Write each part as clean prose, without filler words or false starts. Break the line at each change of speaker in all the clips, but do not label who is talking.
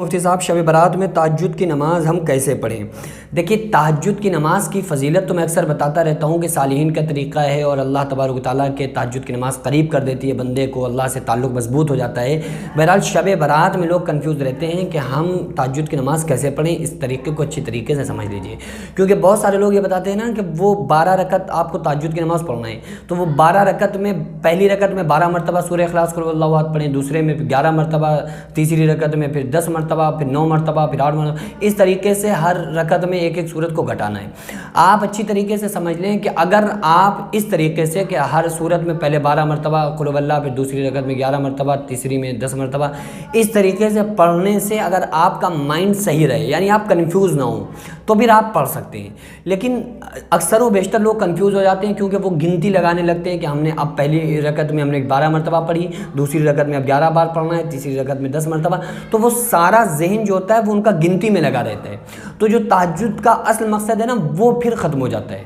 مفتی صاحب، شب برات میں تہجد کی نماز ہم کیسے پڑھیں؟ دیکھیے، تہجد کی نماز کی فضیلت تو میں اکثر بتاتا رہتا ہوں کہ صالحین کا طریقہ ہے اور اللہ تبارک و تعالیٰ کے تہجد کی نماز قریب کر دیتی ہے بندے کو، اللہ سے تعلق مضبوط ہو جاتا ہے۔ بہرحال شب برات میں لوگ کنفیوز رہتے ہیں کہ ہم تہجد کی نماز کیسے پڑھیں، اس طریقے کو اچھی طریقے سے سمجھ لیجئے، کیونکہ بہت سارے لوگ یہ بتاتے ہیں نا کہ وہ 12 رکعت آپ کو تہجد کی نماز پڑھنا ہے، تو وہ 12 رکعت میں پہلی رکعت میں 12 مرتبہ سورہ اخلاص قل واللہ احد پڑھیں، دوسرے میں 11 مرتبہ، تیسری رکعت میں پھر 10 مرتبہ، پھر 9 مرتبہ، پھر 8 مرتبہ، اس طریقے سے ہر رکعت میں ایک ایک سورت کو گھٹانا ہے۔ آپ اچھی طریقے سے سمجھ لیں کہ اگر آپ اس طریقے سے کہ ہر سورت میں پہلے 12 مرتبہ قل واللہ، پھر دوسری رکعت میں 11 مرتبہ، تیسری میں 10 مرتبہ، اس طریقے سے پڑھنے سے اگر آپ کا مائنڈ صحیح رہے، یعنی آپ کنفیوز نہ ہوں، تو پھر آپ پڑھ سکتے ہیں۔ لیکن اکثر و بیشتر لوگ کنفیوز ہو جاتے ہیں کیونکہ وہ گنتی لگانے لگتے ہیں کہ ہم نے اب پہلی رکعت میں ہم نے 12 مرتبہ پڑھی، دوسری رکعت میں اب 11 بار پڑھنا ہے، تیسری رکعت میں 10 مرتبہ، تو وہ سارا ذہن جو ہوتا ہے وہ ان کا گنتی میں لگا رہتا ہے، تو جو تہجد کا اصل مقصد ہے نا وہ پھر ختم ہو جاتا ہے۔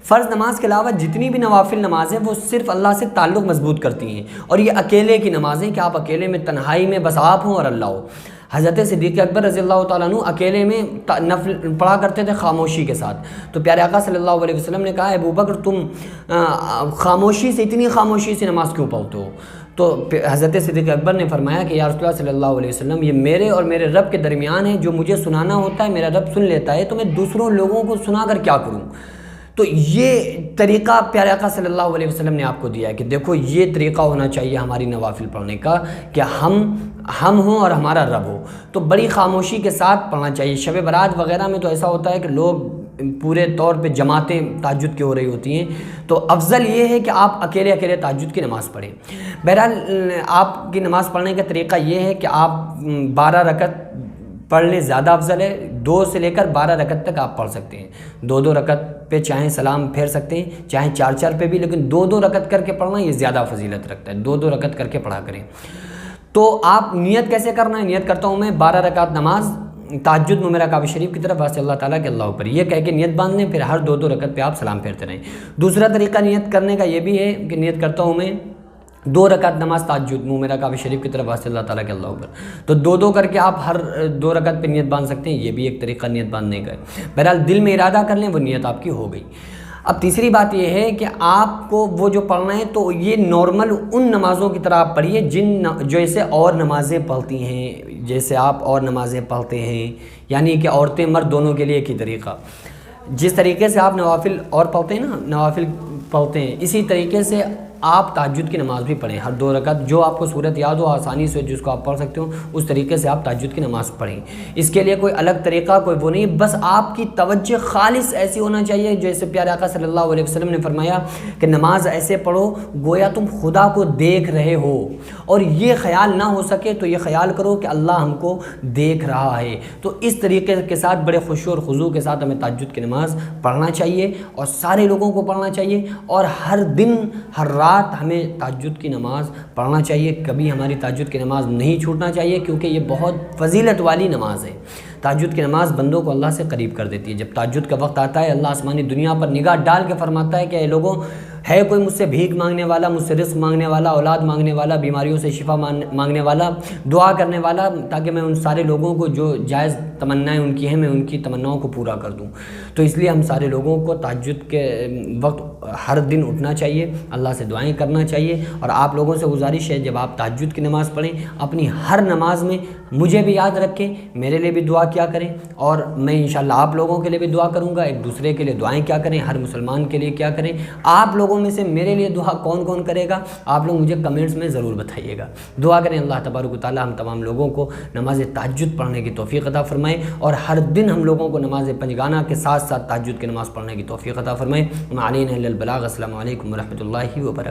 فرض نماز کے علاوہ جتنی بھی نوافل نمازیں وہ صرف اللہ سے تعلق مضبوط کرتی ہیں، اور یہ اکیلے کی نمازیں کہ آپ اکیلے میں تنہائی میں بس آپ ہوں اور اللہ ہو۔ حضرت صدیق اکبر رضی اللہ تعالیٰ عنہ اکیلے میں نفل پڑھا کرتے تھے خاموشی کے ساتھ، تو پیارے آقا صلی اللہ علیہ وسلم نے کہا، ابو بکر تم خاموشی سے، اتنی خاموشی سے نماز کیوں پڑھتے ہو؟ تو حضرت صدیق اکبر نے فرمایا کہ یا رسول اللہ صلی اللہ علیہ وسلم، یہ میرے اور میرے رب کے درمیان ہے، جو مجھے سنانا ہوتا ہے میرا رب سن لیتا ہے، تو میں دوسروں لوگوں کو سنا کر کیا کروں؟ تو یہ طریقہ پیارے آقا صلی اللہ علیہ وسلم نے آپ کو دیا ہے کہ دیکھو یہ طریقہ ہونا چاہیے ہماری نوافل پڑھنے کا کہ ہم ہوں اور ہمارا رب ہو، تو بڑی خاموشی کے ساتھ پڑھنا چاہیے۔ شب برات وغیرہ میں تو ایسا ہوتا ہے کہ لوگ پورے طور پہ جماعتیں تہجد کی ہو رہی ہوتی ہیں، تو افضل یہ ہے کہ آپ اکیلے اکیلے تہجد کی نماز پڑھیں۔ بہرحال آپ کی نماز پڑھنے کا طریقہ یہ ہے کہ آپ 12 رکعت پڑھ لیں، زیادہ افضل ہے، 2 سے لے کر 12 رکعت تک آپ پڑھ سکتے ہیں۔ 2 رکعت پہ چاہیں سلام پھیر سکتے ہیں، چاہیں 4 پہ بھی، لیکن 2 رکعت کر کے پڑھنا یہ زیادہ فضیلت رکھتا ہے، 2 رکعت کر کے پڑھا کریں۔ تو آپ نیت کیسے کرنا ہے؟ نیت کرتا ہوں میں 12 رکعت نماز تہجد میں میرا کعبہ شریف کی طرف واسطے اللہ تعالیٰ کے اللہ اوپر، یہ کہہ کے نیت باندھ لیں، پھر ہر 2 رکعت پہ آپ سلام پھیرتے رہیں۔ دوسرا طریقہ نیت کرنے کا یہ بھی ہے کہ نیت کرتا ہوں میں 2 رکعت نماز تہجد منہ میرا کعبہ شریف کی طرف واسطے اللہ تعالیٰ کے اللہ اوپر، تو 2 کر کے آپ ہر 2 رکعت پہ نیت باندھ سکتے ہیں، یہ بھی ایک طریقہ نیت باندھنے کا ہے۔ بہرحال دل میں ارادہ کر لیں، وہ نیت آپ کی ہو گئی۔ اب تیسری بات یہ ہے کہ آپ کو وہ جو پڑھنا ہے تو یہ نارمل ان نمازوں کی طرح آپ پڑھیے جیسے اور نمازیں پڑھتی ہیں، جیسے آپ اور نمازیں پڑھتے ہیں، یعنی کہ عورتیں مرد دونوں کے لیے ایک ہی طریقہ، جس طریقے سے آپ نوافل اور پڑھتے ہیں نا، نوافل پڑھتے ہیں، اسی طریقے سے آپ تہجد کی نماز بھی پڑھیں، ہر 2 رکعت جو آپ کو صورت یاد ہو آسانی سے جس کو آپ پڑھ سکتے ہو اس طریقے سے آپ تہجد کی نماز پڑھیں۔ اس کے لیے کوئی الگ طریقہ کوئی وہ نہیں، بس آپ کی توجہ خالص ایسی ہونا چاہیے جیسے پیارے آقا صلی اللہ علیہ وسلم نے فرمایا کہ نماز ایسے پڑھو گویا تم خدا کو دیکھ رہے ہو، اور یہ خیال نہ ہو سکے تو یہ خیال کرو کہ اللہ ہم کو دیکھ رہا ہے۔ تو اس طریقے کے ساتھ بڑے خشوع اور خضوع کے ساتھ ہمیں تہجد کی نماز پڑھنا چاہیے، اور سارے لوگوں کو پڑھنا چاہیے، اور ہر دن ہر رات ہمیں تہجد کی نماز پڑھنا چاہیے، کبھی ہماری تہجد کی نماز نہیں چھوٹنا چاہیے، کیونکہ یہ بہت فضیلت والی نماز ہے۔ تہجد کی نماز بندوں کو اللہ سے قریب کر دیتی ہے۔ جب تہجد کا وقت آتا ہے اللہ آسمانی دنیا پر نگاہ ڈال کے فرماتا ہے کہ اے لوگوں، ہے کوئی مجھ سے بھیک مانگنے والا، مجھ سے رزق مانگنے والا، اولاد مانگنے والا، بیماریوں سے شفا مانگنے والا، دعا کرنے والا، تاکہ میں ان سارے لوگوں کو جو جائز تمنائیں ان کی ہیں میں ان کی تمناؤں کو پورا کر دوں۔ تو اس لیے ہم سارے لوگوں کو تہجد کے وقت ہر دن اٹھنا چاہیے، اللہ سے دعائیں کرنا چاہیے، اور آپ لوگوں سے گزارش ہے جب آپ تہجد کی نماز پڑھیں اپنی ہر نماز میں مجھے بھی یاد رکھیں، میرے لیے بھی دعا کیا کریں، اور میں انشاءاللہ آپ لوگوں کے لیے بھی دعا کروں گا، ایک دوسرے کے لیے دعائیں کیا کریں، ہر مسلمان کے لیے کیا کریں۔ آپ لوگوں میں سے میرے لیے دعا کون کون کرے گا آپ لوگ مجھے کمنٹس میں ضرور بتائیے گا۔ دعا کریں اللہ تبارک و تعالی ہم تمام لوگوں کو نماز تہجد پڑھنے کی توفیق عطا فرمائے، اور ہر دن ہم لوگوں کو نماز پنجگانہ کے ساتھ ساتھ تہجد کی نماز پڑھنے کی توفیق عطا فرمائے۔ علینا الا البلاغ۔ السلام علیکم ورحمۃ اللہ وبرکاتہ۔